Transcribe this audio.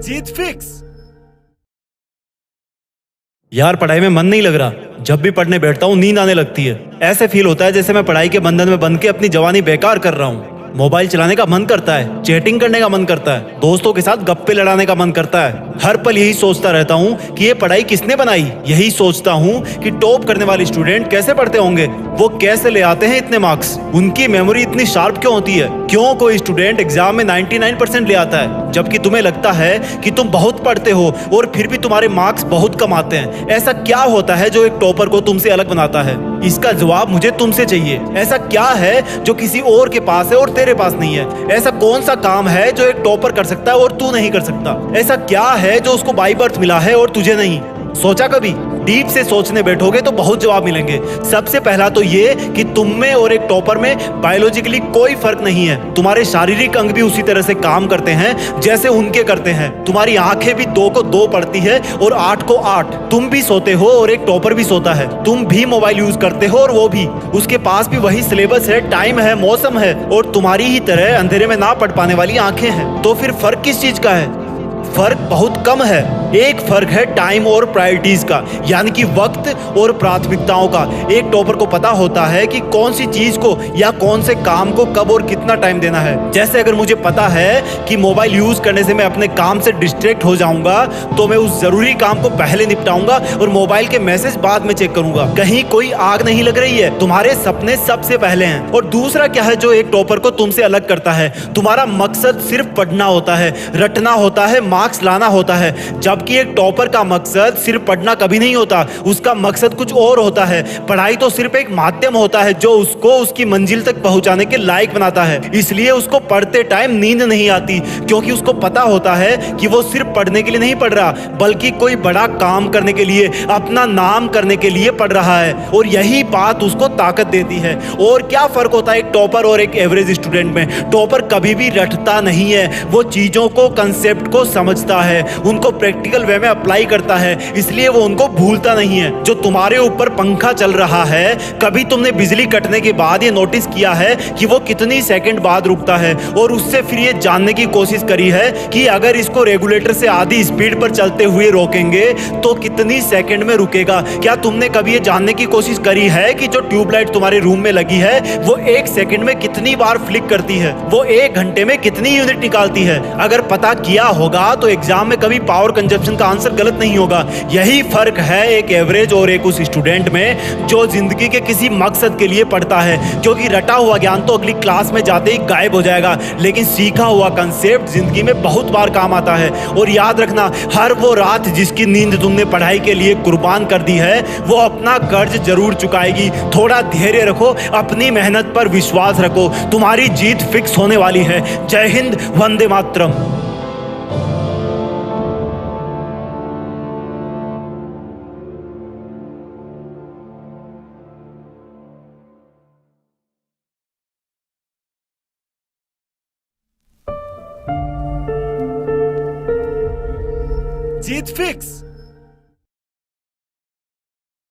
जीत fix. यार पढ़ाई में मन नहीं लग रहा। जब भी पढ़ने बैठता हूँ नींद आने लगती है। ऐसे फील होता है जैसे मैं पढ़ाई के बंधन में बंध के अपनी जवानी बेकार कर रहा हूँ। मोबाइल चलाने का मन करता है, चैटिंग करने का मन करता है, दोस्तों के साथ गप्पे लड़ाने का मन करता है। हर पल यही सोचता रहता हूँ कि ये पढ़ाई किसने बनाई। यही सोचता हूँ कि टॉप करने वाले स्टूडेंट कैसे पढ़ते होंगे, वो कैसे ले आते हैं इतने मार्क्स, उनकी मेमोरी इतनी शार्प क्यों होती है, क्यों कोई स्टूडेंट एग्जाम में 99% ले आता है जबकि तुम्हें लगता है कि तुम बहुत पढ़ते हो और फिर भी तुम्हारे मार्क्स बहुत कम आते हैं। ऐसा क्या होता है जो एक टॉपर को तुमसे अलग बनाता है? इसका जवाब मुझे तुमसे चाहिए। ऐसा क्या है जो किसी और के पास है और तेरे पास नहीं है? ऐसा कौन सा काम है जो एक टॉपर कर सकता है और तू नहीं कर सकता? ऐसा क्या है जो उसको बाय बर्थ मिला है और तुझे नहीं? सोचा कभी? डीप से सोचने बैठोगे तो बहुत जवाब मिलेंगे। सबसे पहला तो ये कि तुम में और एक टॉपर में बायोलॉजिकली कोई फर्क नहीं है। तुम्हारे शारीरिक अंग भी उसी तरह से काम करते हैं जैसे उनके करते हैं। तुम्हारी आंखें भी 2 को 2 पढ़ती है और 8 को 8। तुम भी सोते हो और एक टॉपर भी सोता है। तुम भी मोबाइल यूज करते हो और वो भी। उसके पास भी वही सिलेबस है, टाइम है, मौसम है और तुम्हारी ही तरह अंधेरे में ना पढ़ पाने वाली आंखें हैं। तो फिर फर्क किस चीज का है? फर्क बहुत कम है। एक फर्क है टाइम और प्रायोरिटीज का, यानी कि वक्त और प्राथमिकताओं का। एक टॉपर को पता होता है कि कौन सी चीज को या कौन से काम को कब और कितना टाइम देना है। जैसे अगर मुझे पता है कि मोबाइल यूज करने से मैं अपने काम से डिस्ट्रैक्ट हो जाऊंगा तो मैं उस जरूरी काम को पहले निपटाऊंगा और मोबाइल के मैसेज बाद में चेक करूंगा। कहीं कोई आग नहीं लग रही है, तुम्हारे सपने सबसे पहले हैं। और दूसरा क्या है जो एक टॉपर को तुमसे अलग करता है? तुम्हारा मकसद सिर्फ पढ़ना होता है, रटना होता है, मार्क्स लाना होता है। जबकि एक टॉपर का मकसद सिर्फ पढ़ना कभी नहीं होता, उसका मकसद कुछ और होता है। पढ़ाई तो सिर्फ एक माध्यम होता है जो उसको उसकी मंजिल तक पहुंचाने के लायक बनाता है। इसलिए उसको पढ़ते टाइम नींद नहीं आती, क्योंकि उसको पता होता है कि वो सिर्फ पढ़ने के लिए नहीं पढ़ रहा, बल्कि कोई बड़ा काम करने के लिए, अपना नाम करने के लिए पढ़ रहा है। और यही बात उसको ताकत देती है। और क्या फर्क होता है एक टॉपर और एक एवरेज स्टूडेंट में? टॉपर कभी भी रटता नहीं है, वो चीजों को, कंसेप्ट को समझता है, उनको प्रैक्टिकल वे में अप्लाई करता है, इसलिए वो उनको भूलता नहीं है। जो तुम्हारे ऊपर पंखा चल रहा है, कभी तुमने बिजली कटने के बाद ये नोटिस किया है कि वो कितनी सेकंड बाद रुकता है? और उससे फिर ये जानने की कोशिश करी है कि अगर इसको रेगुलेटर से आधी स्पीड पर चलते हुए रोकेंगे तो कितनी सेकंड में रुकेगा? क्या तुमने कभी ये जानने की कोशिश करी है कि जो ट्यूबलाइट तुम्हारे रूम में लगी है वो 1 सेकंड में कितनी बार फ्लिक करती है? वो 1 घंटे में कितनी यूनिट निकालती है? अगर पता किया होगा तो एग्जाम में कभी पावर कंजप्शन का आंसर गलत नहीं होगा। यही फर्क है एक एवरेज और एक उस स्टूडेंट में जो जिंदगी के किसी मकसद के लिए पढ़ता है। क्योंकि रटा हुआ ज्ञान तो अगली क्लास में जाते ही गायब हो जाएगा, लेकिन सीखा हुआ कंसेप्ट जिंदगी में बहुत बार काम आता है। और याद रखना, हर वो रात जिसकी नींद तुमने पढ़ाई के लिए कुर्बान कर दी है वो अपना कर्ज जरूर चुकाएगी। थोड़ा धैर्य रखो, अपनी मेहनत पर विश्वास रखो, तुम्हारी जीत फिक्स होने वाली है। जय हिंद, वंदे मातरम। जीत फिक्स।